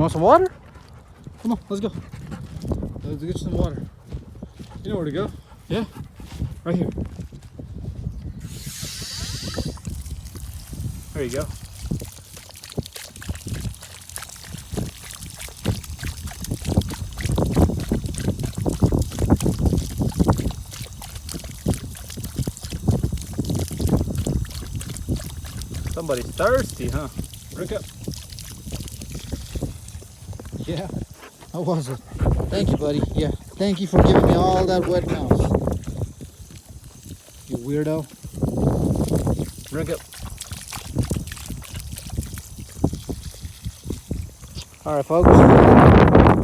Want some water? Come on, let's go. Let's get you some water. You know where to go. Yeah, right here. There you go. Somebody's thirsty, huh? Drink up. Yeah, how was it? Thank you, buddy. Yeah, thank you for giving me all that wet mouse. You weirdo. Drink up. All right, folks.